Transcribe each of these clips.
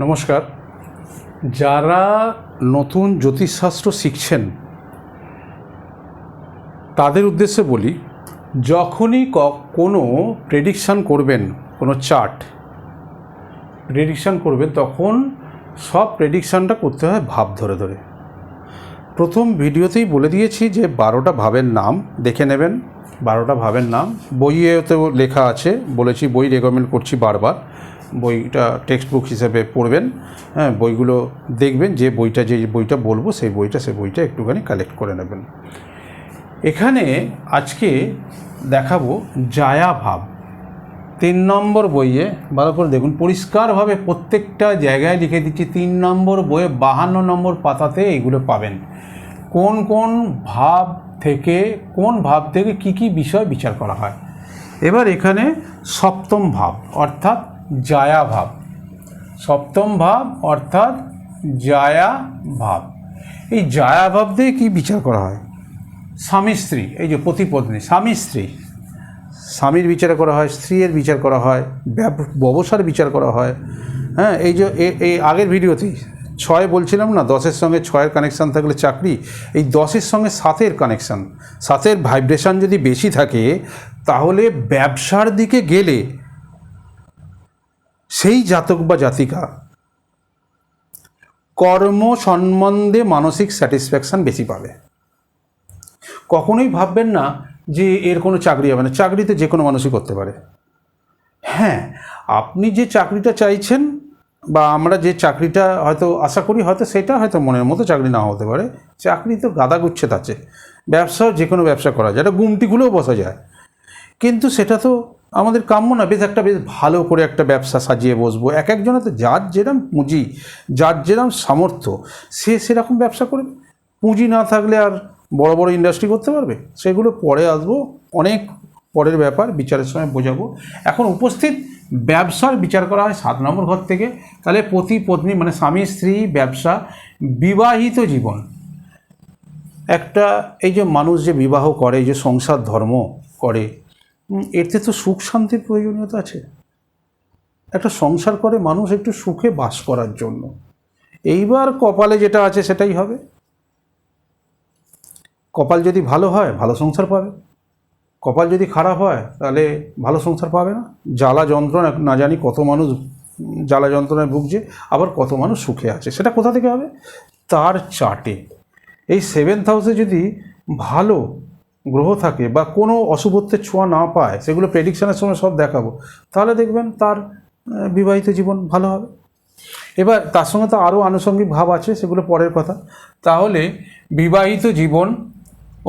নমস্কার। যারা নতুন জ্যোতিষশাস্ত্র শিখছেন তাদের উদ্দেশ্যে বলি, যখনই কোনো প্রেডিকশান করবেন, কোনো চার্ট প্রেডিকশান করবেন, তখন সব প্রেডিকশানটা করতে হয় ভাব ধরে ধরে। প্রথম ভিডিওতেই বলে দিয়েছি যে 12টা ভাবের নাম দেখে নেবেন। 12টা ভাবের নাম বইয়েতেও লেখা আছে, বলেছি বই রেকমেন্ড করছি বারবার। বইটা টেক্সট বুক হিসেবে পড়বেন, হ্যাঁ, বইগুলো দেখবেন, যে বইটা বলবো সেই বইটা একটুখানি কালেক্ট করে নেবেন। এখানে আজকে দেখাবো জায়া ভাব। 3 নম্বর বইয়ে ভালো করে দেখুন, পরিষ্কারভাবে প্রত্যেকটা জায়গায় লিখে দিচ্ছি। 3 নম্বর বইয়ে 52 নম্বর পাতাতে এগুলো পাবেন। কোন ভাব থেকে কি বিষয় বিচার করা হয়। এবার এখানে সপ্তম ভাব অর্থাৎ জায়া ভাব, সপ্তম ভাব অর্থাৎ জায়া ভাব। এই জায়া ভাব দিয়ে কী বিচার করা হয়? স্বামী স্ত্রী, এই যে পতি পত্নী, স্বামী স্ত্রী, স্বামীর বিচার করা হয়, স্ত্রীর বিচার করা হয়, ব্যবসার বিচার করা হয়। হ্যাঁ, এই যে এই আগের ভিডিওতেই 6 বলছিলাম না, 10-এর সঙ্গে 6-এর কানেকশান থাকলে চাকরি। এই 10-এর সঙ্গে 7-এর কানেকশান, 7-এর ভাইব্রেশন যদি বেশি থাকে তাহলে ব্যবসার দিকে গেলে সেই জাতক বা জাতিকা কর্ম সম্বন্ধে মানসিক স্যাটিসফ্যাকশান বেশি পাবে। কখনোই ভাববেন না যে এর কোনো চাকরি হবে না। চাকরি তো যে কোনো মানুষই করতে পারে। হ্যাঁ, আপনি যে চাকরিটা চাইছেন বা আমরা যে চাকরিটা হয়তো আশা করি, হয়তো সেটা হয়তো মনের মতো চাকরি না হতে পারে। চাকরি তো গাদা গুচ্ছেদ আছে, ব্যবসাও যে কোনো ব্যবসা করা যায়, এটা গুমটিগুলোও বসা যায়। কিন্তু সেটা তো আমাদের কাম্য না। বেশ ভালো করে একটা ব্যবসা সাজিয়ে বসবো। একজনের তো যার যেরকম পুঁজি, যার যেরকম সামর্থ্য, সে সেরকম ব্যবসা করবে। পুঁজি না থাকলে আর বড় বড় ইন্ডাস্ট্রি করতে পারবে? সেগুলো পরে আসবো, অনেক পরের ব্যাপার, বিচারের সময় বোঝাবো। এখন উপস্থিত ব্যবসার বিচার করা হয় 7 নম্বর ঘর থেকে। তাহলে পতি পত্নী মানে স্বামী স্ত্রী, ব্যবসা, বিবাহিত জীবন। একটা এই যে মানুষ যে বিবাহ করে, যে সংসার ধর্ম করে, এতে তো সুখ শান্তির প্রয়োজনীয়তা আছে। একটা সংসার করে মানুষ একটু সুখে বাস করার জন্য। এইবার কপালে যেটা আছে সেটাই হবে। কপাল যদি ভালো হয় ভালো সংসার পাবে, কপাল যদি খারাপ হয় তাহলে ভালো সংসার পাবে না। জ্বালা যন্ত্রণা, না জানি কত মানুষ জ্বালা যন্ত্রণায় ভুগছে, আবার কত মানুষ সুখে আছে। সেটা কোথা থেকে হবে? তার চার্টে এই 7th হাউসে যদি ভালো গ্রহ থাকে বা কোনো অশুভত্বের ছোঁয়া না পায়, সেগুলো প্রেডিকশানের সময় সব দেখাবো, তাহলে দেখবেন তার বিবাহিত জীবন ভালো হবে। এবার তার সঙ্গে তো আরও আনুষঙ্গিক ভাব আছে, সেগুলো পরের কথা। তাহলে বিবাহিত জীবন,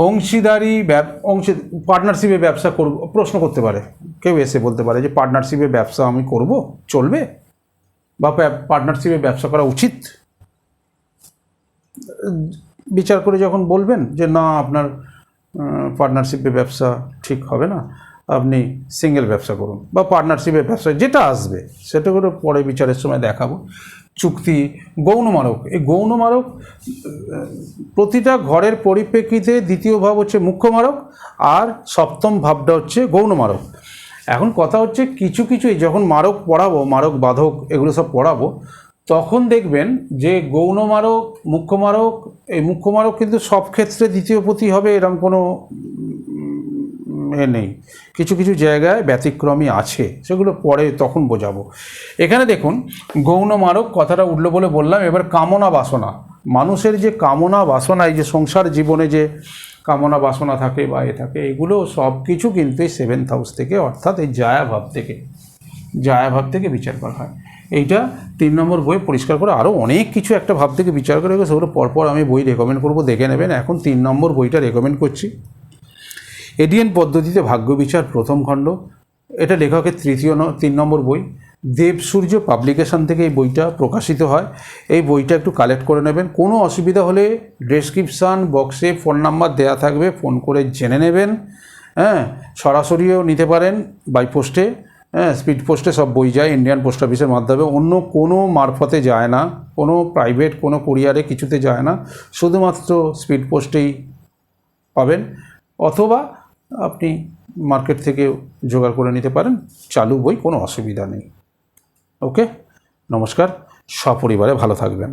অংশীদারি পার্টনারশিপে ব্যবসা করব, প্রশ্ন করতে পারে কেউ, এসে বলতে পারে যে পার্টনারশিপে ব্যবসা আমি করব, চলবে? বা পার্টনারশিপে ব্যবসা করা উচিত? বিচার করে যখন বলবেন যে না, আপনার পার্টনারশিপে ব্যবসা ঠিক হবে না, আপনি সিঙ্গেল ব্যবসা করুন, বা পার্টনারশিপে ব্যবসা যেটা আসবে সেটা করে পরে বিচারের সময় দেখাবো। চুক্তি, গৌণমারক। এই গৌণমারক প্রতিটা ঘরের পরিপ্রেক্ষিতে দ্বিতীয় ভাব হচ্ছে মুখ্য মারক, আর সপ্তম ভাবটা হচ্ছে গৌণমারক। এখন কথা হচ্ছে কিছু যখন মারক পড়াবো, মারক বাধক এগুলো সব পড়াবো, তখন দেখবেন যে গৌণমারক, মুখ্যমারক, এই মুখ্যমারক কিন্তু সব ক্ষেত্রে দ্বিতীয়পতি হবে এরকম কোনো নেই। কিছু জায়গায় ব্যতিক্রমী আছে, সেগুলো পরে তখন বোঝাবো। এখানে দেখুন, গৌণমারক কথাটা উঠলো বলে বললাম। এবার কামনা বাসনা, মানুষের যে কামনা বাসনা, এই যে সংসার জীবনে যে কামনা বাসনা থাকে বা থাকে, এগুলো সব কিছু কিন্তু এই 7th হাউস থেকে, অর্থাৎ এই জায়া ভাব থেকে বিচার করা হয়। এইটা 3 নম্বর বই পরিষ্কার করে, আরও অনেক কিছু একটা ভাব থেকে বিচার করে, সেগুলো পরপর আমি বই রেকমেন্ড করবো, দেখে নেবেন। এখন 3 নম্বর বইটা রেকমেন্ড করছি। এডিএন পদ্ধতিতে ভাগ্য বিচার, প্রথম খণ্ড। এটা লেখকের 3 নম্বর বই। দেব সূর্য পাবলিকেশন থেকে এই বইটা প্রকাশিত হয়। এই বইটা একটু কালেক্ট করে নেবেন। কোনো অসুবিধা হলে ডেসক্রিপশান বক্সে ফোন নাম্বার দেওয়া থাকবে, ফোন করে জেনে নেবেন। হ্যাঁ, সরাসরিও নিতে পারেন বাই পোস্টে। হ্যাঁ, স্পিড পোস্টে সব বই যায়, ইন্ডিয়ান পোস্ট অফিসের মাধ্যমে, অন্য কোনো মারফতে যায় না, কোনো প্রাইভেট কোনো কুরিয়ারে কিছুতে যায় না, শুধুমাত্র স্পিড পোস্টেই পাবেন। অথবা আপনি মার্কেট থেকে জোগাড় করে নিতে পারেন, চালু বই, কোনো অসুবিধা নেই। ওকে, নমস্কার। সপরিবারে ভালো থাকবেন।